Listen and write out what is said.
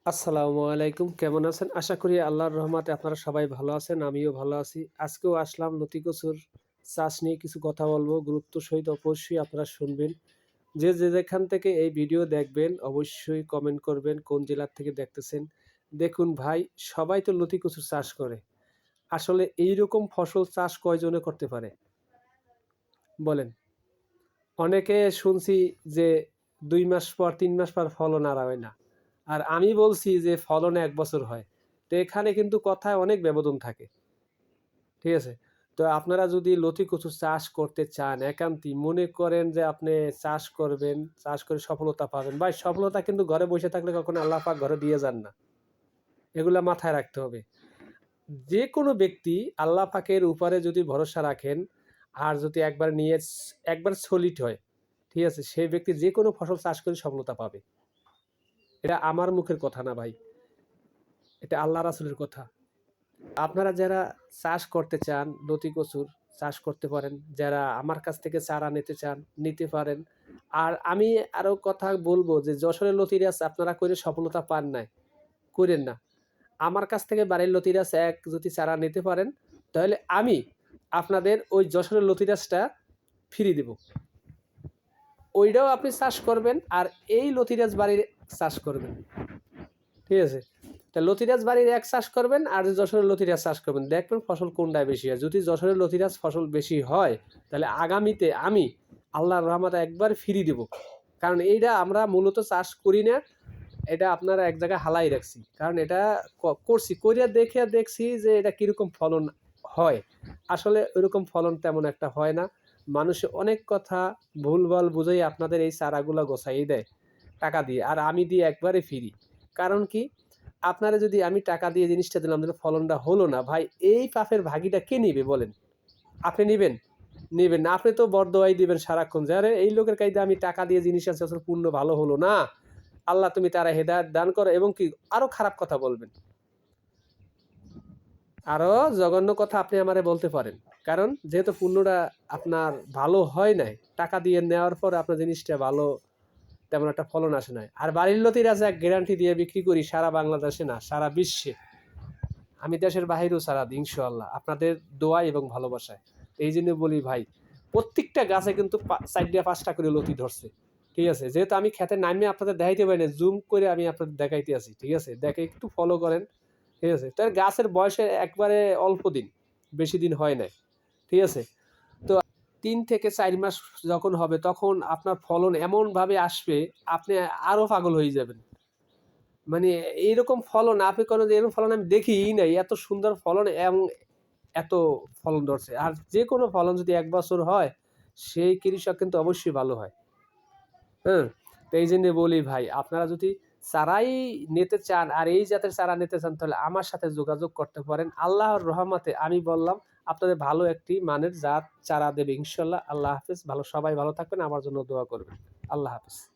আসসালামু আলাইকুম। কেমন আছেন? আশা করি আল্লাহর রহমতে আপনারা সবাই ভালো আছেন। আমিও ভালো আছি। আজকেও আসলাম লতি কচুর চাষ নিয়ে কিছু কথা বলবো। গুরুত্ব সহিত অবশ্যই আপনারা শুনবেন। যে যেখান থেকে এই ভিডিও দেখবেন অবশ্যই কমেন্ট করবেন কোন জেলার থেকে দেখতেছেন। দেখুন ভাই, সবাই তো লতি কচুর চাষ করে। আসলে এইরকম ফসল চাষ কয়জনে করতে পারে? বলেন। অনেকে শুনছি যে ২ মাস পর ৩ মাস পর ফলন আর হয় না। আর আমি বলছি যে ফলন ১ বছর হয়। তো এখানে কিন্তু কথায় অনেক ব্যবধান থাকে। ঠিক আছে? তো আপনারা যদি লতি কচু চাষ করতে চান, একান্তই মনে করেন যে আপনি চাষ করবেন, চাষ করে সফলতা পাবেন। ভাই, সফলতা কিন্তু ঘরে বসে থাকলে কখনো আল্লাহ পাক ঘরে দিয়ে যান না। এগুলা মাথায় রাখতে হবে। যেকোনো ব্যক্তি আল্লাহ পাকের উপরে যদি ভরসা রাখেন, আর যদি একবার সলিড হয়, ঠিক আছে? সেই ব্যক্তি যেকোনো ফসল চাষ করে সফলতা পাবে। এটা আমার মুখের কথা না ভাই। এটা আল্লাহ রাসূলের কথা। আপনারা যারা চাষ করতে চান, লতি কচুর চাষ করতে পারেন। যারা আমার কাছ থেকে চারা নিতে চান, নিতে পারেন। আর আমি আরো কথা বলব যে যশোরের লতিরাজ আপনারা করে সফলতা পান নাই, কইরেন না। আমার কাছ থেকে বাড়ির লতিরাজ যদি চারা নিতে পারেন, তাহলে আমি আপনাদের ওই যশোরের লতিরাজটা ফ্রি দেব। ওইটাও আপনি চাষ করবেন আর এই লতিরাজ বাড়ির চাষ করবেন। ঠিক আছে? তা লতিরাজ বাড়ির এক চাষ করবেন আর যশোরের লতিরাজ চাষ করবেন। দেখবেন ফসল কোনটায় বেশি হয়। যদি যশোরের লতিরাজ ফসল বেশি হয়, তাহলে আগামীতে আমি আল্লাহর রহমতে একবার ফ্রি দেব। কারণ এইটা আমরা মূলত চাষ করি না। এটা আপনারা এক জায়গায় হালাই রাখছি। কারণ এটা করছি। কইরা দেখে দেখছি যে এটা কিরকম ফলন হয়। আসলে ওইরকম ফলন তেমন একটা হয় না। মানুষে অনেক কথা ভুলভাল বুঝাই আপনাদের এই চারাগুলা গছাইয়ে দেয় টাকা দিয়ে। আর আমি দিই একবারে ফ্রি। কারণ কি? আপনারা যদি আমি টাকা দিয়ে জিনিসটা দিলাম, কিন্তু ফলনটা হলো না, ভাই এই পাপের ভাগীটা কে নিবে বলেন? আপনি নিবেন? নিবেন না। আপনি তো বরদোয়াই দিবেন সারাক্ষণ যে, "আরে এই লোকের কাইতে আমি টাকা দিয়ে জিনিস আনছি অথচ পূর্ণ ভালো হলো না। আল্লাহ তুমি তারে হেদায়েত দান করো" এবং কি আরো খারাপ কথা বলবেন। আরো জঘন্য কথা আপনি আমারে বলতে পারেন। কারণ যেহেতু পণ্যটা আপনার ভালো হয় নাই, টাকা দিয়ে নেওয়ার পরে আপনার জিনিসটা ভালো তেমন একটা ফলন আসে নাই। আর বাড়ির লতিরা যা গ্যারান্টি দিয়ে বিক্রি করি সারা বাংলাদেশে না, সারা বিশ্বে। আমি দেশের বাহিরেও ছাড়া দিই ইনশাআল্লাহ। আপনাদের দোয়া এবং ভালোবাসায়। এইজন্য বলি ভাই, প্রত্যেকটা গাছে কিন্তু ৪টা ৫টা করে লতি ধরছে। ঠিক আছে? যেহেতু আমি খেতে নাইমে আপনাদের দেখাইতে পারি না, জুম করে আমি আপনাদের দেখাইতে আছি। ঠিক আছে? দেখে একটু ফলো করেন। ঠিক আছে? তার গাছের বয়সে একবারে অল্প দিন, বেশি দিন হয় নাই। ঠিক আছে? তো ৩ থেকে ৪ মাস যখন হবে তখন আপনার ফলন এমনভাবে আসবে, আপনি আরো পাগল হয়ে যাবেন। মানে এইরকম ফলন আপনি কোনো এরকম ফলন আমি দেখিই নাই। এত সুন্দর ফলন এবং এত ফলন ধরছে। আর যেকোনো ফলন যদি ১ বছর হয়, সেই কৃষক কিন্তু অবশ্যই ভালো হয়। হ্যাঁ? তো এইজন্য বলি ভাই, আপনারা যদি চারাই নিতে চান আর এই জাতের চারা নিতে চান, তাহলে আমার সাথে যোগাযোগ করতে পারেন। আল্লাহর রহমতে আমি বললাম আপনাদের ভালো একটি মানের জাত চারা দেবে ইনশাআল্লাহ। আল্লাহ হাফেজ। সবাই ভালো থাকবেন। আমার জন্য দোয়া করবেন। আল্লাহ হাফেজ।